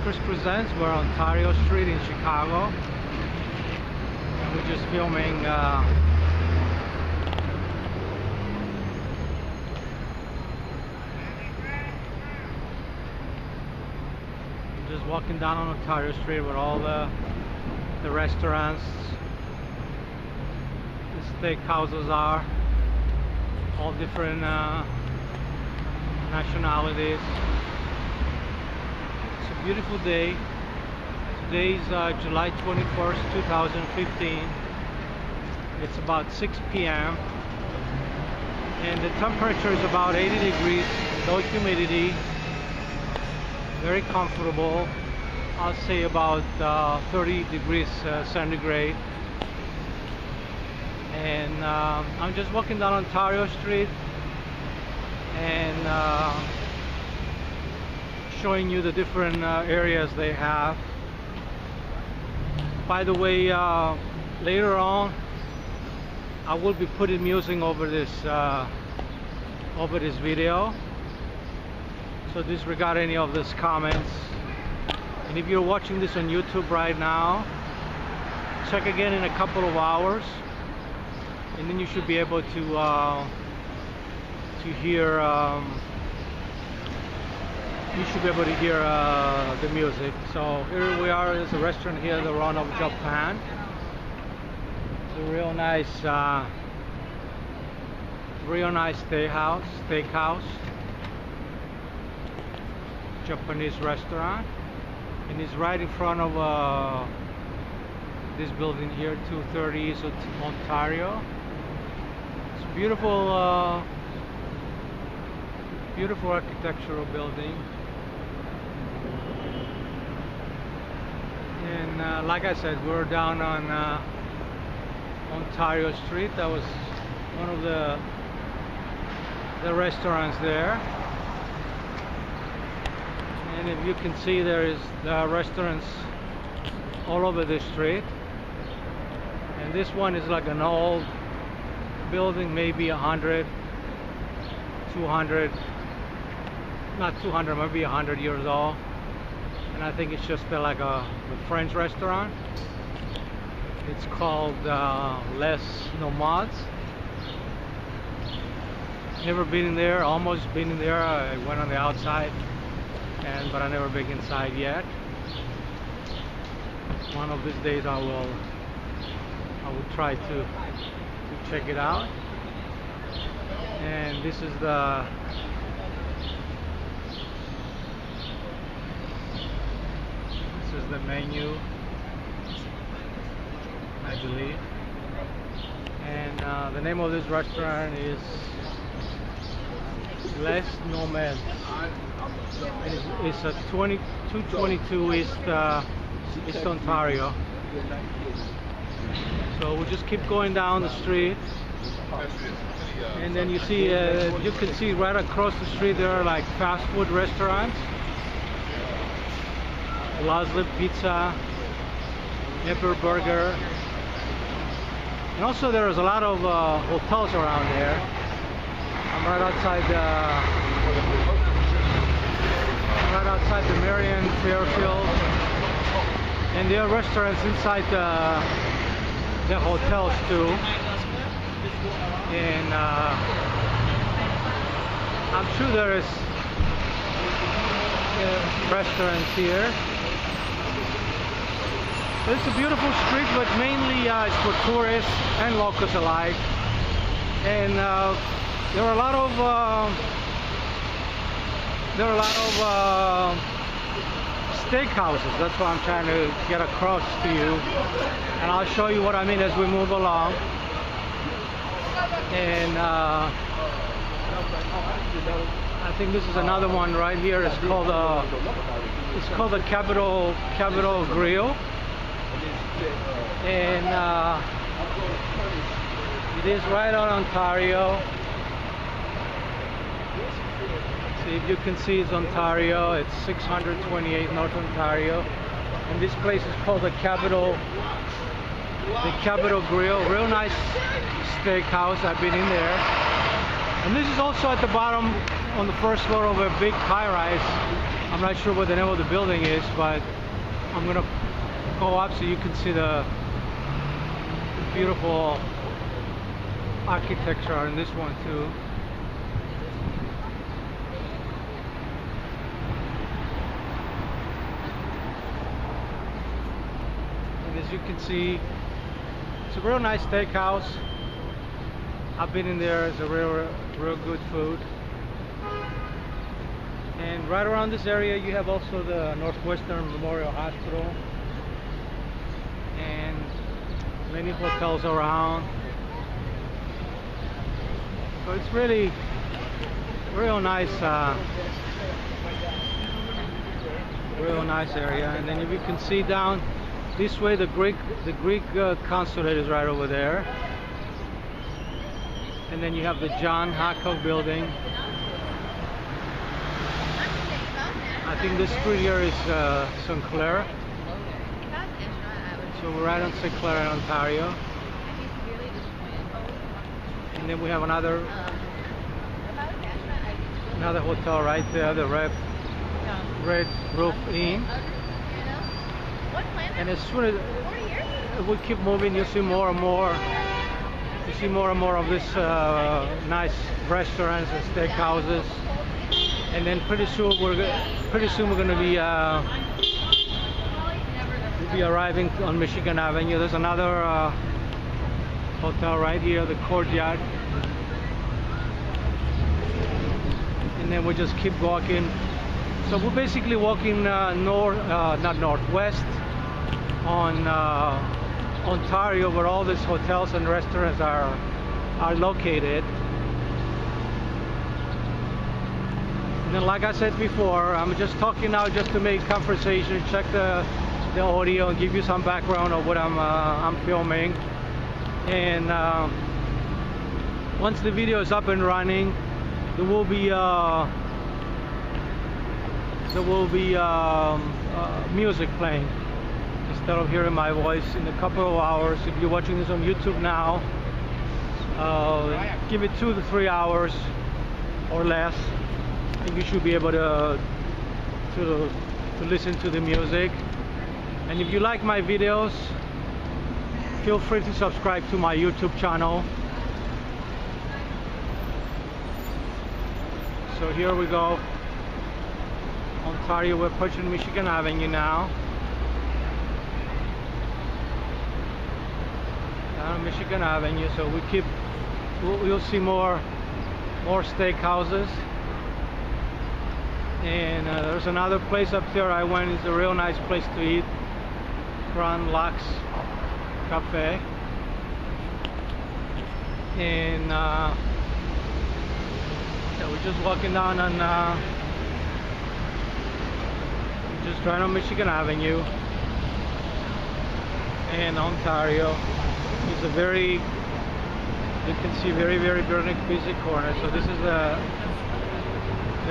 Makers Presents. We're on Ontario Street in Chicago. And we're just filming just walking down on Ontario Street where all the restaurants, the steakhouses are, all different nationalities. It's a beautiful day. Today is July 21st, 2015. It's about 6 p.m. and the temperature is about 80 degrees, no humidity, very comfortable. I'll say about 30 degrees centigrade. And I'm just walking down Ontario Street and showing you the different areas they have. By the way, later on I will be putting music over this video, so disregard any of these comments. And if you're watching this on YouTube right now, check again in a couple of hours, and then you should be able to hear the music. So here we are. There's a restaurant here, the Run of Japan. It's a real nice steakhouse, Japanese restaurant, and it's right in front of this building here, 230 East Ontario. It's a beautiful beautiful architectural building. And like I said, we're down on Ontario Street. That was one of the restaurants there. And if you can see, there is the restaurants all over the street. And this one is like an old building, maybe 100, 200, not 200, maybe 100 years old. And I think it's just like a French restaurant. It's called Les Nomads. Never been in there, almost been in there. I went on the outside, but I never been inside yet. One of these days I will try to check it out. And this is the menu, I believe. And the name of this restaurant is Les Nomads. It's at 222 East Ontario. So we'll just keep going down the street, and then you see, you can see right across the street there are like fast food restaurants. Lazli Pizza, Nipper Burger, and also there's a lot of hotels around there. I'm right outside the Marion Fairfield, and there are restaurants inside the hotels too. And I'm sure there is restaurants here. It's a beautiful street, but mainly it's for tourists and locals alike. And there are a lot of steakhouses. That's what I'm trying to get across to you, and I'll show you what I mean as we move along. And I think this is another one right here. It's called the Capitol Grill. And it is right on Ontario. See if you can see, it's Ontario. It's 628 North Ontario, and this place is called the Capitol Grill. Real nice steakhouse. I've been in there. And this is also at the bottom on the first floor of a big high-rise. I'm not sure what the name of the building is, but I'm gonna go up so you can see the beautiful architecture in this one too. And as you can see, it's a real nice steakhouse. I've been in there. It's a real good food. And right around this area you have also the Northwestern Memorial Hospital and many hotels around. So it's really real nice area. And then if you can see down this way, the Greek consulate is right over there. And then you have the John Hancock building. I think this street here is St. Clair. So we're right on St. Clair in Ontario. And then we have another hotel right there, the Red Roof Inn. And as soon as we keep moving, you'll see more and more. You see more and more of this nice restaurants and steakhouses. And then pretty soon we're going to be arriving on Michigan Avenue. There's another hotel right here, the Courtyard. And then we just keep walking. So we're basically walking northwest on Ontario, where all these hotels and restaurants are located. And then, like I said before, I'm just talking now just to make conversation, check the audio, and give you some background of what I'm filming. And once the video is up and running, there will be music playing instead of hearing my voice in a couple of hours. If you're watching this on YouTube now, give it 2 to 3 hours or less, and you should be able to listen to the music. And if you like my videos, feel free to subscribe to my YouTube channel. So here we go, Ontario. We're approaching Michigan Avenue now. Down Michigan Avenue, so you'll see more steakhouses. And there's another place up there I went. It's a real nice place to eat, Grand Lacs Cafe. And we're just walking down on just right on Michigan Avenue in Ontario. It's a very, you can see, very busy corner. So this is the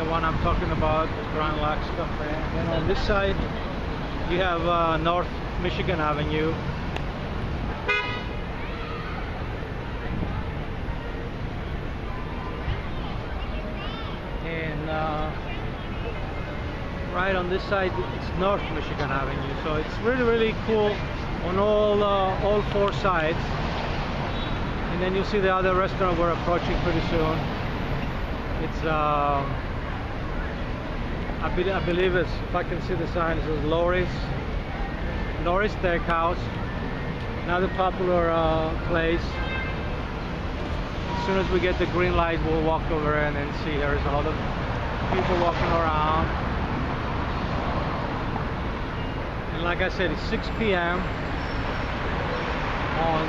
one I'm talking about, Grand Lacs Cafe. And on this side you have North Michigan Avenue. And right on this side it's North Michigan Avenue. So it's really cool on all 4 sides. And then you'll see the other restaurant we're approaching pretty soon. It's I believe it's, if I can see the sign, it says Lori's Steakhouse. Another popular place. As soon as we get the green light, we'll walk over and then see there's a lot of people walking around. And like I said, it's 6 p.m. on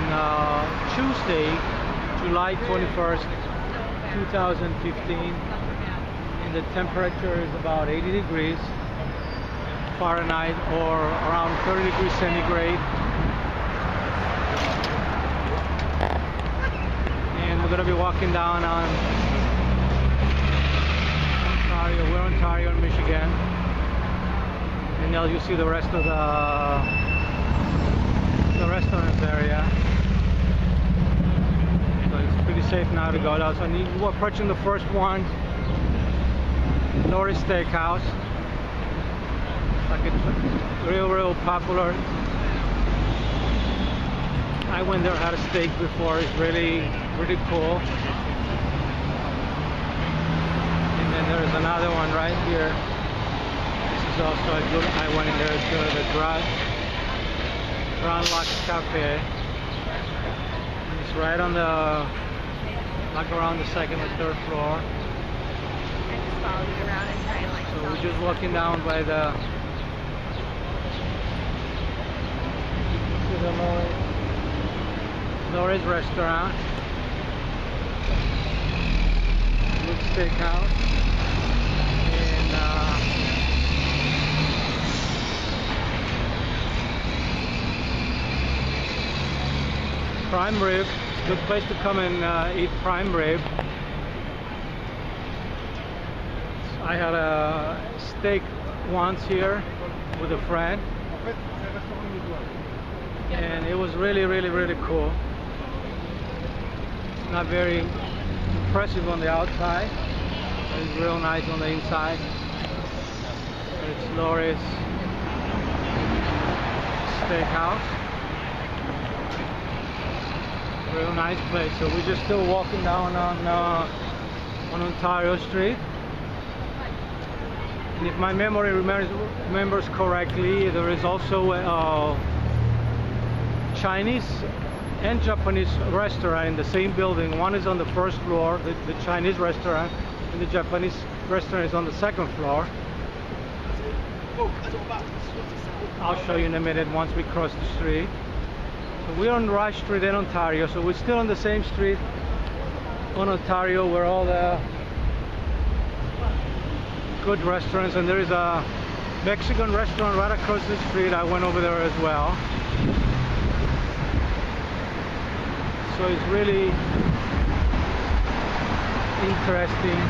Tuesday, July 21st, 2015. And the temperature is about 80 degrees Fahrenheit, or around 30 degrees centigrade. And we're going to be walking down on Ontario. We're Ontario in Michigan. And now you see the rest of the restaurants area. So it's pretty safe now to go out. So we're approaching the first one. Norris Steakhouse. Like it's real popular. I went there, had a steak before. It's really cool. And then there's another one right here. This is also a good. I went in there. It's good. The Grand Lux Cafe. It's right on the, like around the second or third floor. Follow you around and try and like. So we're just walking down by the Norris restaurant. Good steakhouse. And prime rib. Good place to come and eat prime rib. I had a steak once here with a friend, and it was really cool. It's not very impressive on the outside, but it's real nice on the inside. It's Norris Steakhouse. Real nice place. So we're just still walking down on Ontario Street. And if my memory remembers correctly, there is also a Chinese and Japanese restaurant in the same building. One is on the first floor, the Chinese restaurant, and the Japanese restaurant is on the second floor. I'll show you in a minute once we cross the street. So we're on Rush Street in Ontario, so we're still on the same street on Ontario where all the good restaurants, and there is a Mexican restaurant right across the street. I went over there as well. So it's really interesting.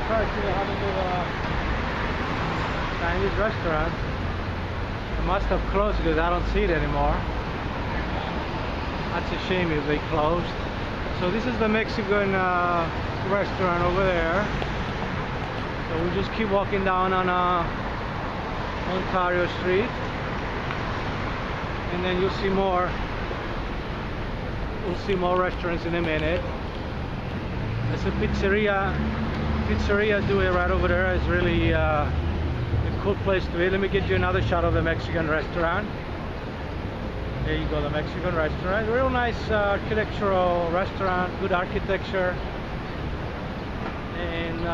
Currently having a Chinese restaurant. It must have closed because I don't see it anymore. That's a shame if they closed. So this is the Mexican restaurant over there. So we just keep walking down on Ontario Street, and then you'll see more. We'll see more restaurants in a minute. There's a pizzeria doing right over there. It's really a cool place to eat. Let me get you another shot of the Mexican restaurant. There you go, the Mexican restaurant. Real nice architectural restaurant, good architecture, and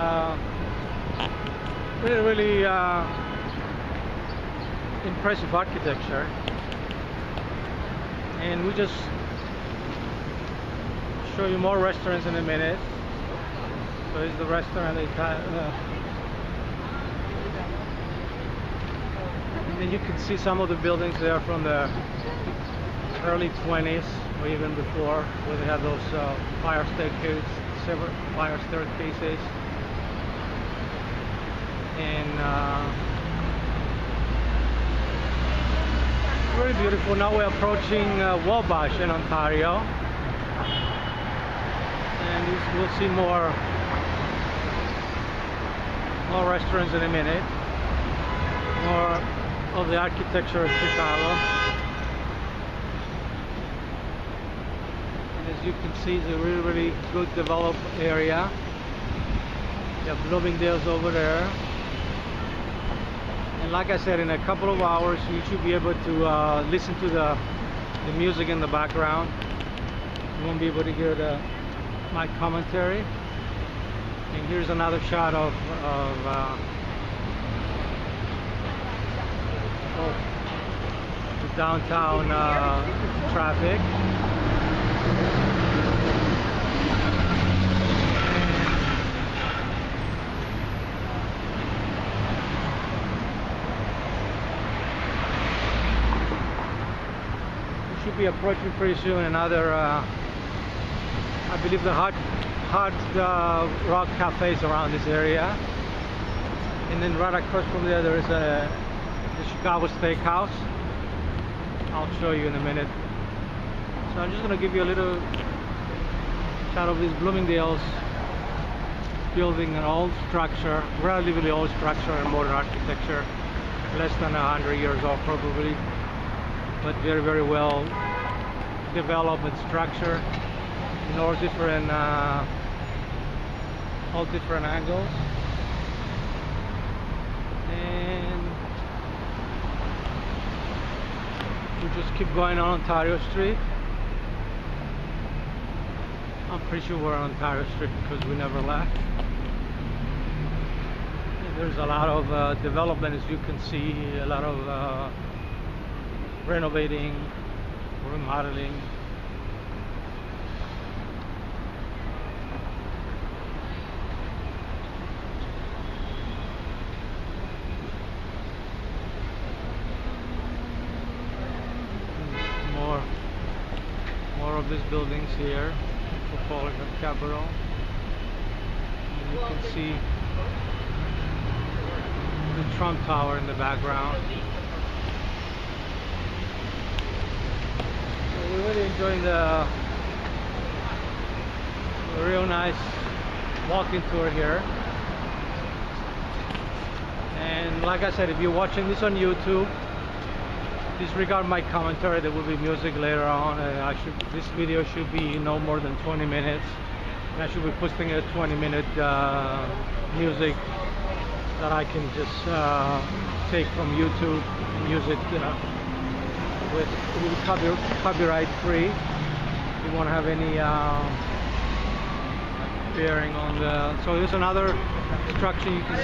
really impressive architecture. And we just show you more restaurants in a minute. So here's the restaurant. And then you can see some of the buildings there from the early 20s or even before, where they had those fire staircases, several fire staircases. And very beautiful. Now we're approaching Wabash in Ontario, and we'll see more restaurants in a minute, more of the architecture of Chicago. And as you can see, it's a really good developed area. You have Bloomingdale's over there. And like I said, in a couple of hours you should be able to listen to the music in the background. You won't be able to hear my commentary. And here's another shot of the downtown traffic. Should be approaching pretty soon another I believe the Hard Rock cafes around this area, and then right across from there is the Chicago Steakhouse. I'll show you in a minute. So I'm just going to give you a little Shadow is Bloomingdale's building, an old structure, relatively old structure in modern architecture, less than 100 years old probably, but very, very well developed structure in all different angles. And we just keep going on Ontario Street. I'm pretty sure we're on Ontario Street because we never left. And there's a lot of development, as you can see, a lot of renovating, remodeling. More of these buildings here. Metropolitan Capital. And you can see the Trump Tower in the background. So we're really enjoying the real nice walking tour here. And like I said, if you're watching this on YouTube, disregard my commentary. There will be music later on. This video should be no more than 20 minutes. And I should be posting a 20-minute music that I can just take from YouTube and use it with copyright free. You won't have any bearing on the. So there's another structure. You can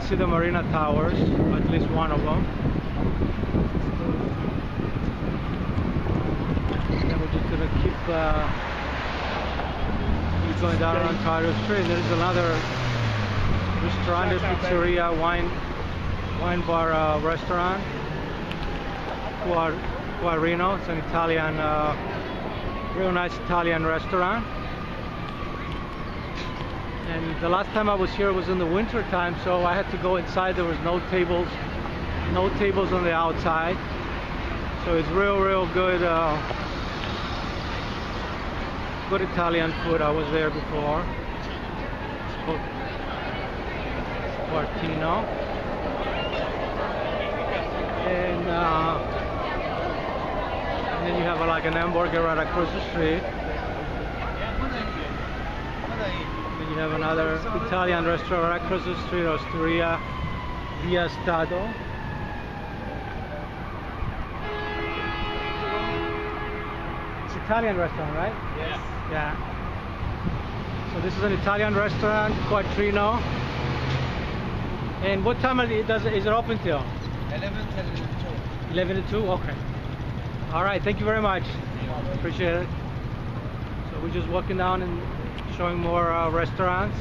see the Marina Towers, at least one of them. And we're just gonna keep going down Ontario Street. There's another restaurant, pizzeria, wine bar restaurant, Guarino. It's an Italian, real nice Italian restaurant. And the last time I was here was in the winter time, so I had to go inside. There was no tables on the outside. So it's real good good Italian food. I was there before. It's called Quartino. And then you have like an hamburger right across the street. You have another Italian restaurant right across the street, Osteria Via Stato. It's an Italian restaurant, right? Yes. Yeah. So this is an Italian restaurant, Quattrino. And what time is it open till? 11 till 2. 11 to 2? Okay. All right, thank you very much. Appreciate it. So we're just walking down and showing more restaurants.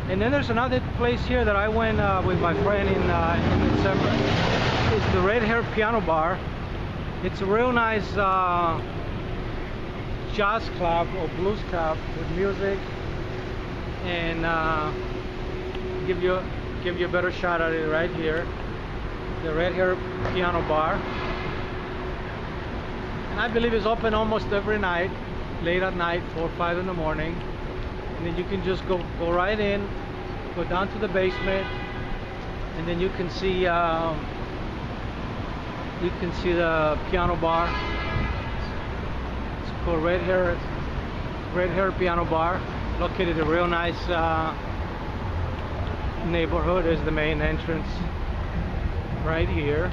And then there's another place here that I went with my friend in December. It's the Red Hair Piano Bar. It's a real nice jazz club or blues club with music, and give you a better shot at it right here. The Red Hair Piano Bar. And I believe it's open almost every night, late at night, 4 or 5 in the morning. And then you can just go right in, go down to the basement, and then you can see the piano bar. It's called Red Hair Piano Bar, located in a real nice neighborhood. Is the main entrance right here,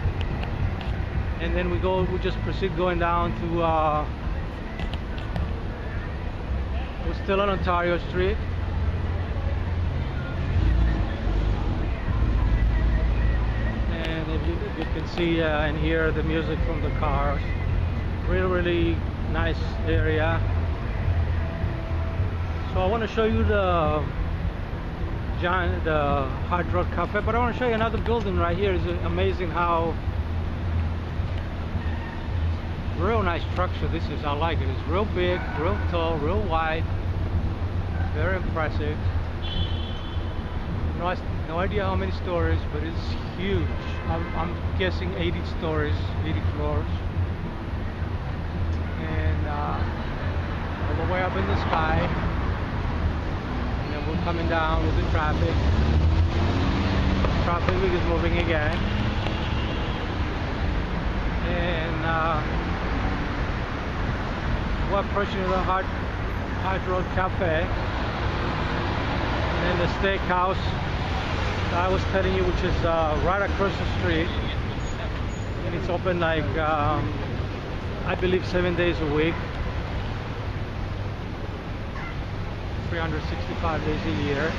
and then we just proceed going down to. We're still on Ontario Street. And if you can see and hear the music from the cars. Really nice area. So I want to show you the Hard Rock Cafe, but I want to show you another building right here. It's amazing how real nice structure this is. I like it. It's real big, real tall, real wide, very impressive. No idea how many stories, but it's huge. I'm guessing 80 stories, 80 floors. And up in the sky, and then we're coming down with the traffic. Traffic is moving again, and we're approaching the Hard Rock Cafe, and then the steakhouse that I was telling you, which is right across the street, and it's open like I believe 7 days a week, 365 days a year.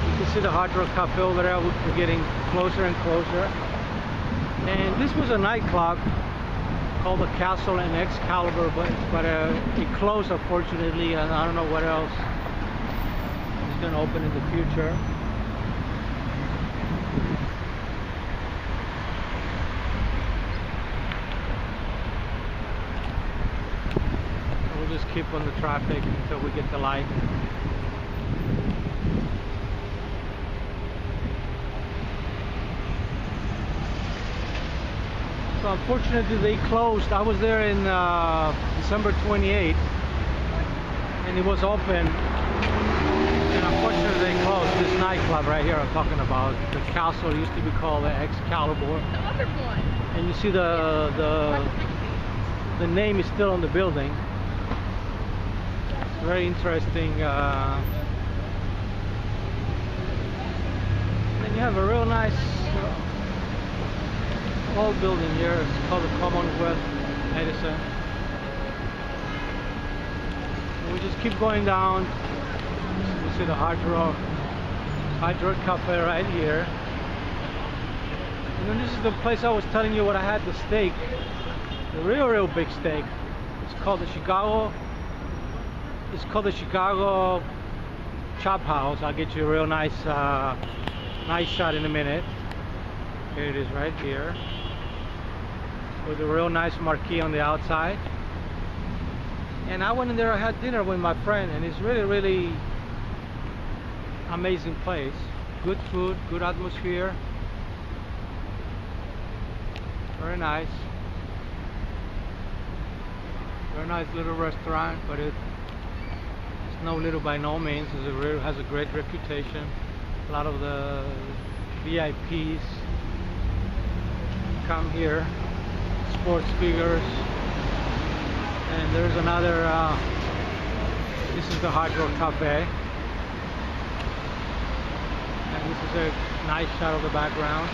You can see the Hard Rock Cafe over there. We're getting closer and closer. And this was a nightclub called the Castle and Excalibur, but it closed unfortunately, and I don't know what else is going to open in the future. We'll just keep on the traffic until we get the light. So unfortunately they closed. I was there in December 28th, and it was open, and unfortunately they closed this nightclub right here I'm talking about. The Castle used to be called the Excalibur. The other one. And you see the name is still on the building. It's very interesting. Then you have a real nice old building here. It's called the Commonwealth Edison. And we just keep going down. You see the Hard Rock Cafe right here. And then this is the place I was telling you what I had the steak, the real big steak. It's called the Chicago. It's called the Chicago Chop House. I'll get you a real nice shot in a minute. Here it is right here, with a real nice marquee on the outside. And I went in there, I had dinner with my friend, and it's really amazing place. Good food, good atmosphere, very nice. Very nice little restaurant, but it's no little by no means. It has a great reputation. A lot of the VIPs come here, sports figures. And there's another, this is the Hard Rock Cafe. And this is a nice shot of the background.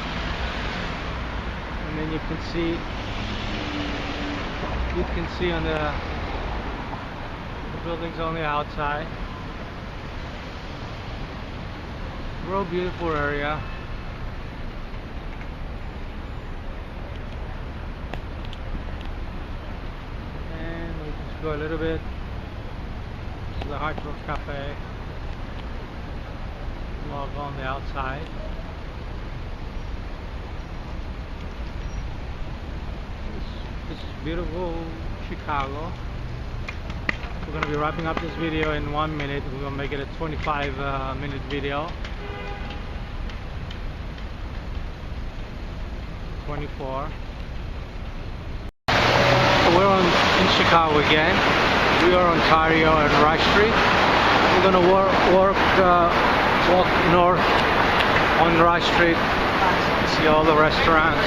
And then you can see on the buildings on the outside. Real beautiful area. And we just go a little bit to the Hard Rock Cafe. Log on the outside. This is beautiful Chicago. We're going to be wrapping up this video in 1 minute. We're going to make it a 25-minute video. 24. So we're in Chicago again. We are Ontario and Rush Street. We're going to walk north on Rush Street. See all the restaurants.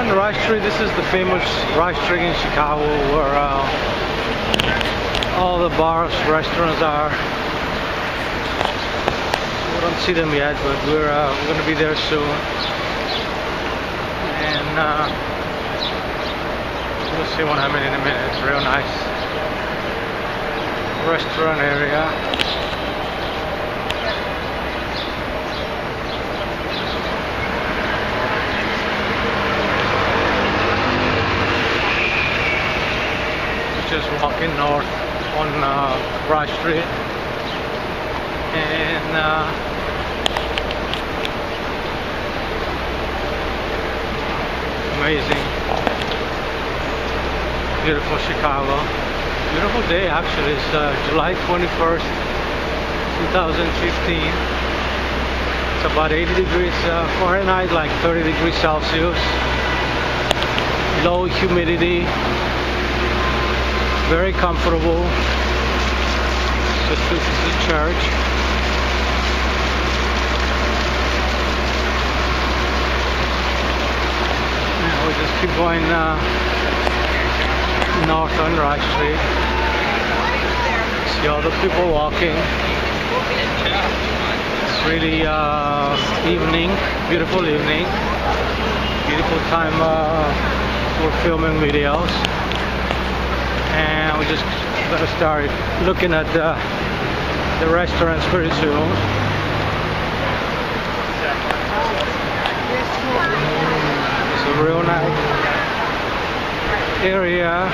on Rush Street. This is the famous Rush Street in Chicago, where all the bars, restaurants are. We don't see them yet, but we're going to be there soon. And we'll see what happens in a minute. It's real nice restaurant area. Just walking north on Rush Street, and amazing, beautiful Chicago. Beautiful day actually. It's July 21st, 2015. It's about 80 degrees Fahrenheit, like 30 degrees Celsius. Low humidity. Very comfortable. Just this is the church. Now we just keep going north on Rush Street. See all the people walking. It's really evening, beautiful evening. Beautiful time for filming videos. And we just gotta start looking at the restaurants pretty soon. It's a real nice area.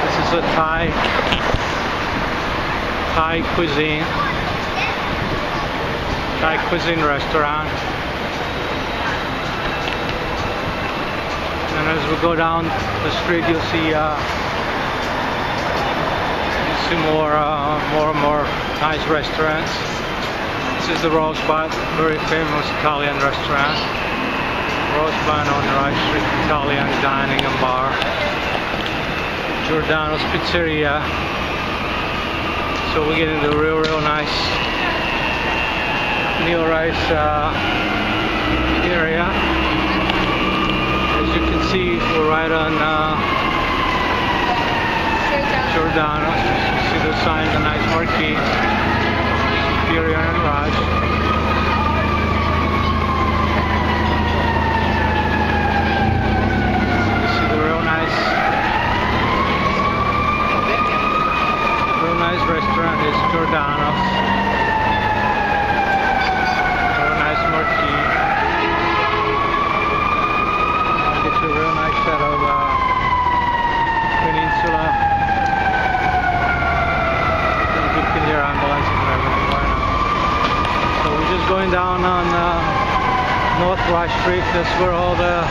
This is a Thai cuisine. Thai cuisine restaurant, and as we go down the street, you'll see more and more nice restaurants. This is the Rosebud, very famous Italian restaurant. Rosebud on Rush Street, Italian dining and bar. Giordano's Pizzeria. So we get into real nice Neil Rice area. As you can see, we're right on Giordano's. You see the sign, the nice marquee, Superior and Rush. You see the real nice restaurant is Giordano's. It's a real nice set of Peninsula. You can hear ambulances and everything right now. So we're just going down on North Rush Street. That's where all the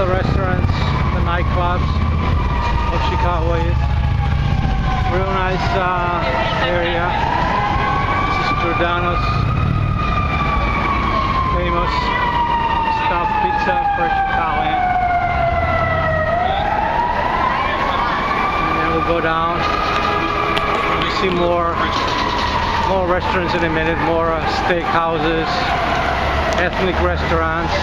restaurants, the nightclubs of Chicago is. Real nice area. This is Giordano's famous stuffed pizza, fresh Italian. And then we'll go down. We see more restaurants in a minute, more steakhouses, ethnic restaurants,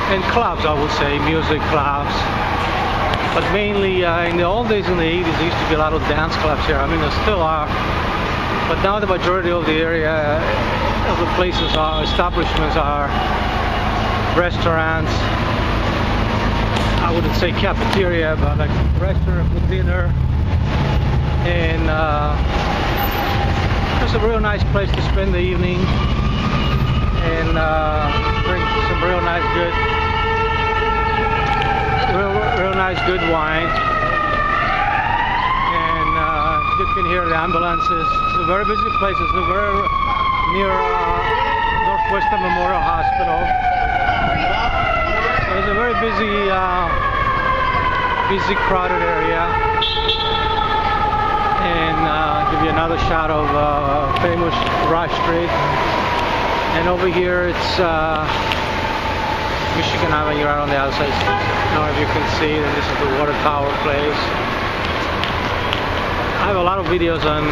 and clubs, I would say, music clubs. But mainly in the old days, in the 80s, there used to be a lot of dance clubs here. I mean, there still are. But now the majority of the area, of the places establishments are restaurants. I wouldn't say cafeteria, but like restaurant for dinner. And just a real nice place to spend the evening and drink some real nice good wine. And you can hear the ambulances. It's a very busy place. It's very near Northwestern Memorial Hospital. So it's a very busy, crowded area. And give you another shot of famous Rush Street. And over here it's Michigan Avenue right on the outside. I don't know if you can see, and this is the water tower place. I have a lot of videos on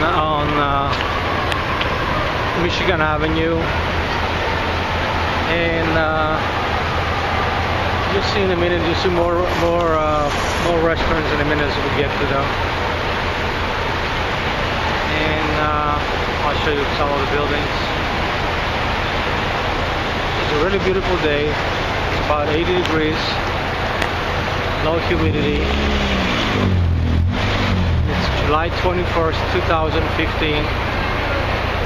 Michigan Avenue, and you'll see in a minute. You'll see more restaurants in a minute as we get to them, and I'll show you some of the buildings. It's a really beautiful day. It's about 80 degrees, low humidity. It's July 21st, 2015.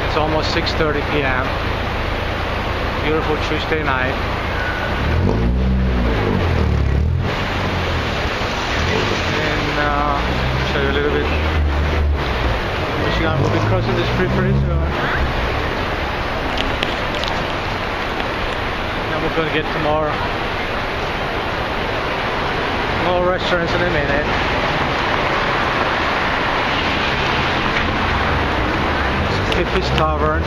It's almost 6:30 p.m. Beautiful Tuesday night. And show you a little bit. Michigan will be crossing the street pretty soon. And we're going to get to more restaurants in a minute. Pippi's Tavern.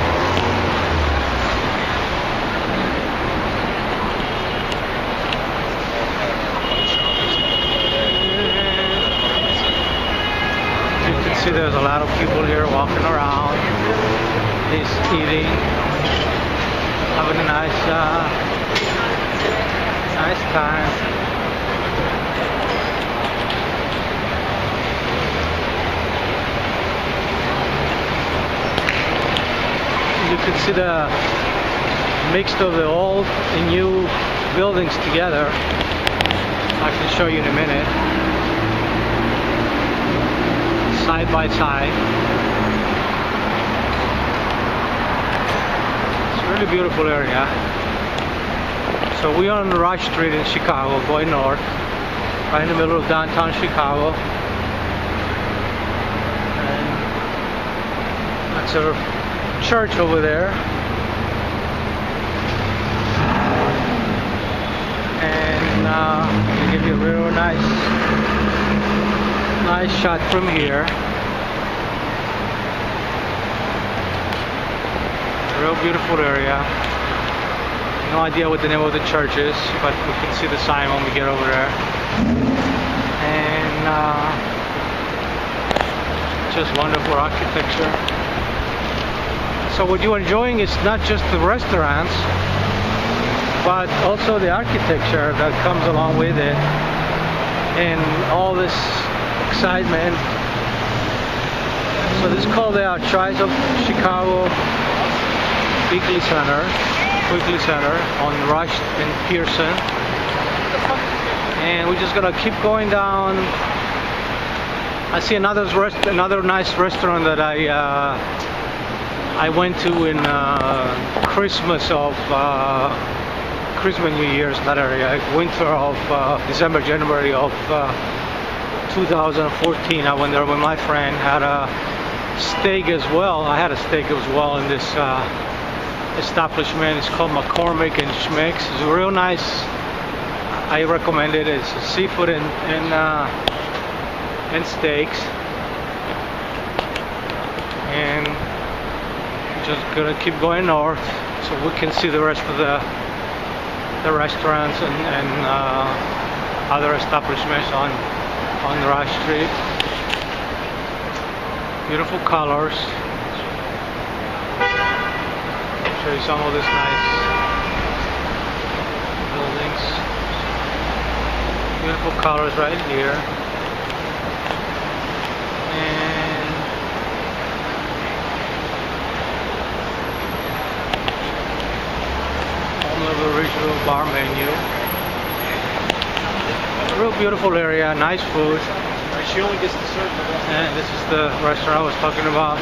You can see there's a lot of people here walking around, just eating, having a nice time. You can see the mix of the old and new buildings together. I can show you in a minute. Side by side. It's a really beautiful area. So we are on Rush Street in Chicago, going north, right in the middle of downtown Chicago. And that's our church over there, and we give you a real nice shot from here. Real beautiful area. No idea what the name of the church is, but we can see the sign when we get over there. And just wonderful architecture. So what you're enjoying is not just the restaurants, but also the architecture that comes along with it, and all this excitement. So this is called the Archdiocese of Chicago Quigley Center on Rush and Pearson, and we're just gonna keep going down. I see another nice restaurant that I went to in Christmas New Year's, that area, winter of December, January of 2014. I went there with my friend, had a steak as well. I had a steak as well in this establishment. It's called McCormick and Schmick's. It's real nice. I recommend it. It's seafood and steaks. And just gonna keep going north so we can see the rest of the restaurants and other establishments on Rush Street. Beautiful colors. I'll show you some of these nice buildings. Beautiful colors right here. The original bar menu. Real beautiful area, nice food. She only gets dessert. And this is the restaurant I was talking about.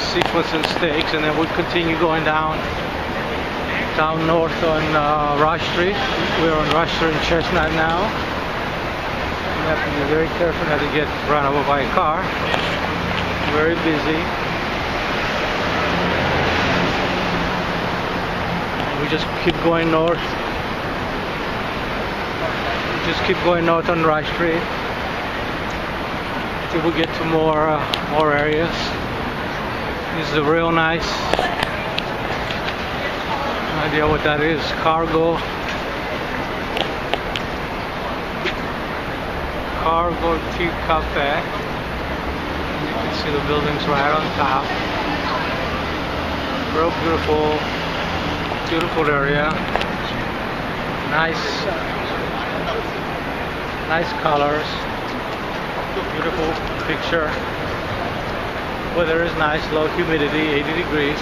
Seafoods and steaks, and then we continue going down north on Rush Street. We're on Rush Street in Chestnut now. You have to be very careful not to get run over by a car. Very busy. We just keep going north. Just keep going north on Rush Street till we get to more areas. This is a real nice idea what that is. Cargo Tea Cafe. You can see the buildings right on top. Real beautiful area. Nice colors. Beautiful picture. Weather is nice. Low humidity, 80 degrees.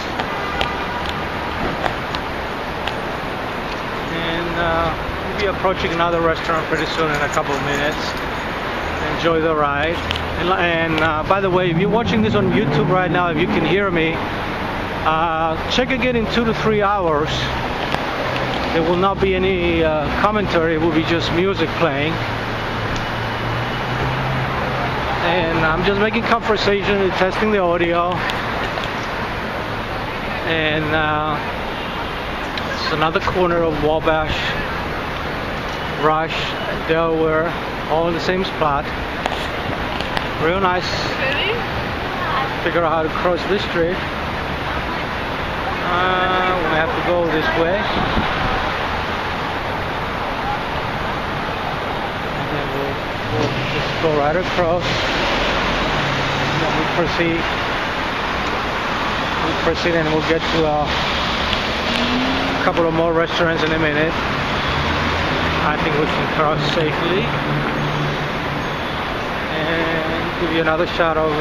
And we'll be approaching another restaurant pretty soon in a couple of minutes. Enjoy the ride. And by the way, if you're watching this on YouTube right now, if you can hear me, check again in 2 to 3 hours. There will not be any commentary. It will be just music playing. And I'm just making conversation and testing the audio. And it's another corner of Wabash, Rush, Delaware, all in the same spot. Real nice. Figure out how to cross this street. We have to go this way. And then we'll just go right across. And then we proceed and we'll get to a couple of more restaurants in a minute. I think we can cross safely. And give you another shot of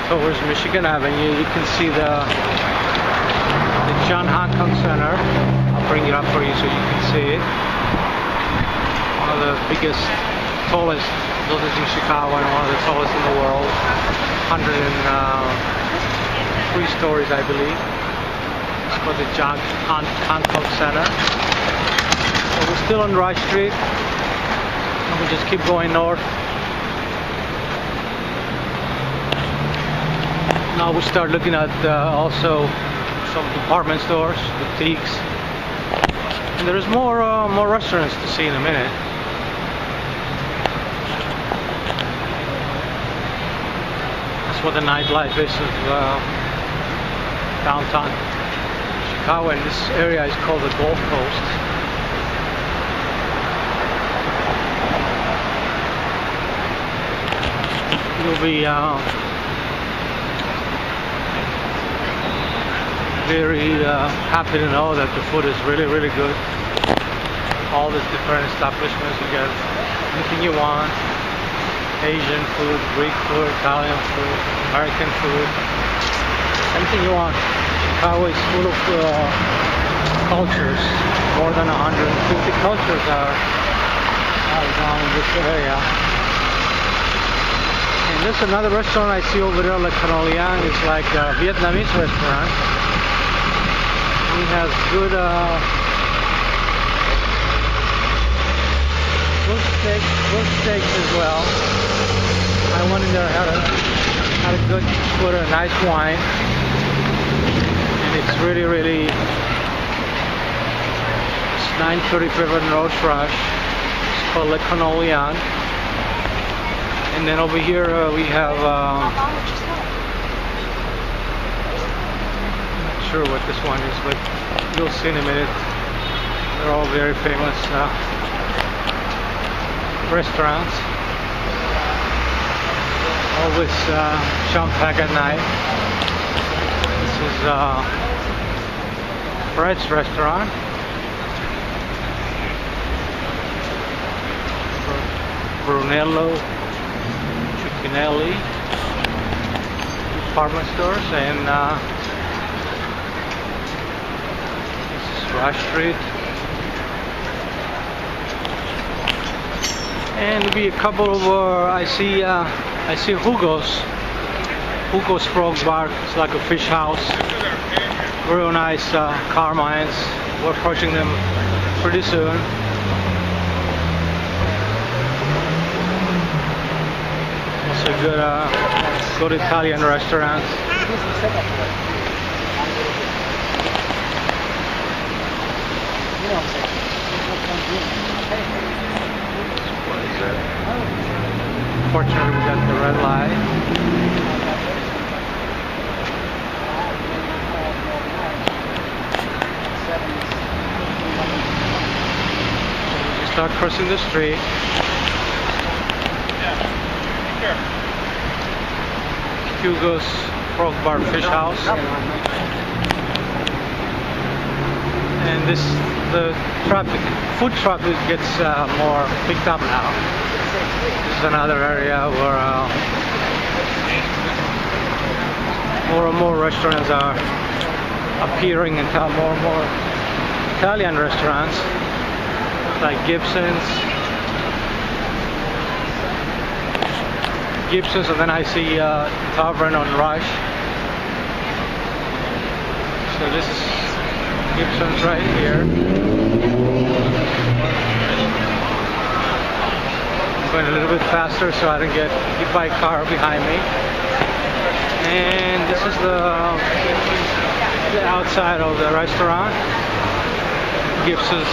towards Michigan Avenue. You can see the John Hancock Center. I'll bring it up for you so you can see it. One of the biggest, tallest buildings in Chicago and one of the tallest in the world. 103 stories, I believe. It's called the John Hancock Center. So we're still on Rush Street. And we just keep going north. Now we start looking at also some department stores, boutiques, and there's more restaurants to see in a minute. That's what the nightlife is of downtown Chicago, and this area is called the Gulf Coast. You'll be very happy to know that the food is really good. All these different establishments, you get anything you want. Asian food, Greek food, Italian food, American food, anything you want. Chicago is full of cultures. More than 150 cultures are down in this area. And there's another restaurant I see over there, Le Canolian. It's like a Vietnamese restaurant. We have good steaks as well. I went in there, had a good food, a nice wine, and it's really it's 935 Road Rush. It's called Le Canolian. And then over here we have sure what this one is, but you'll see in a minute. They're all very famous restaurants. Always jam-packed at night. This is Fred's restaurant. Brunello, Cucinelli, department stores, and Rush Street, and maybe a couple of I see Hugo's Frog Bar. It's like a fish house. Real nice Carmines. We're approaching them pretty soon. Also good Italian restaurants. What is that? Fortunately, we got the red light. Start crossing the street. Hugo's Frog Bar Fish House. And the food traffic gets more picked up now. This is another area where more and more restaurants are appearing in town, more and more Italian restaurants like Gibson's, and then I see Tavern on Rush. So this is Gibson's right here. I'm going a little bit faster so I don't get hit by a car behind me. And this is the outside of the restaurant. Gibson's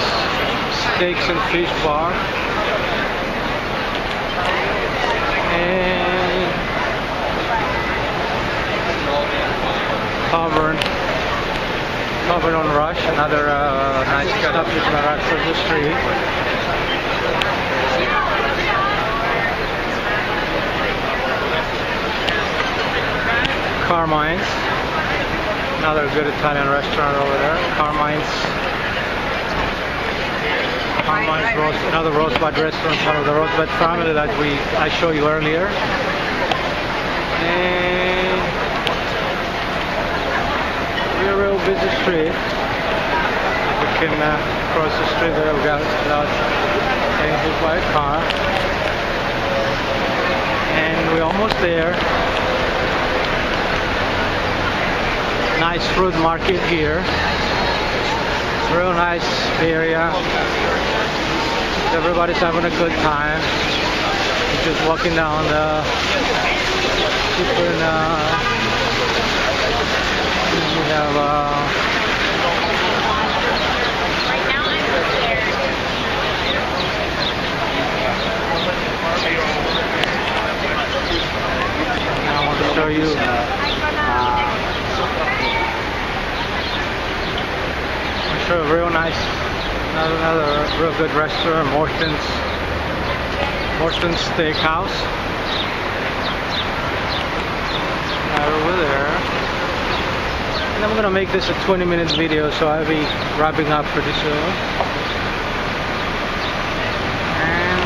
Steaks and Fish Bar. And Tavern on Rush, another nice stop just right across the street. Carmine's, another good Italian restaurant over there. Carmine's roast, another Rosebud restaurant, part of the Rosebud family that I showed you earlier. And real busy street. We can cross the street there without getting hit by a car. And we're almost there. Nice fruit market here. Real nice area. Everybody's having a good time. We're just walking down the different. We have. Right now I'm prepared. I want to show you. A real nice, another real good restaurant, Morton's Steakhouse. Right over there. And I'm gonna make this a 20-minute video, so I'll be wrapping up pretty soon. And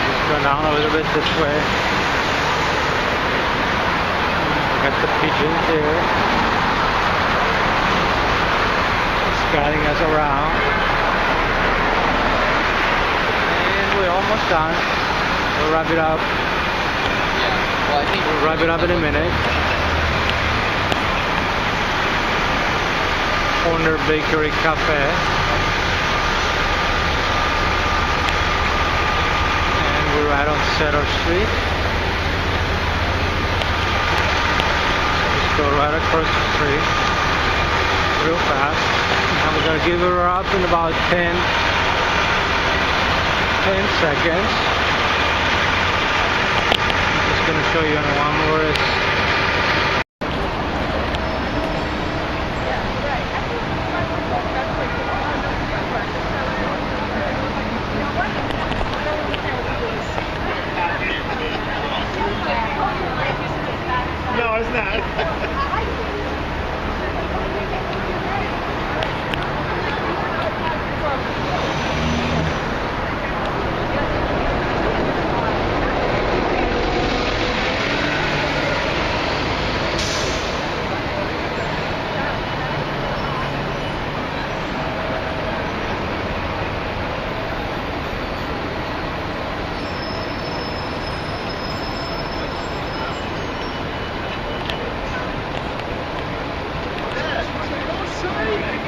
just go down a little bit this way. Got the pigeons here, just guiding us around, and we're almost done. We'll wrap it up. We'll wrap it up in a minute. Corner Bakery Cafe, and we're right on Cedar Street. Go right across the street real fast. I'm going to give her up in about 10 seconds. I'm just going to show you on one more. No, it's not. Sorry.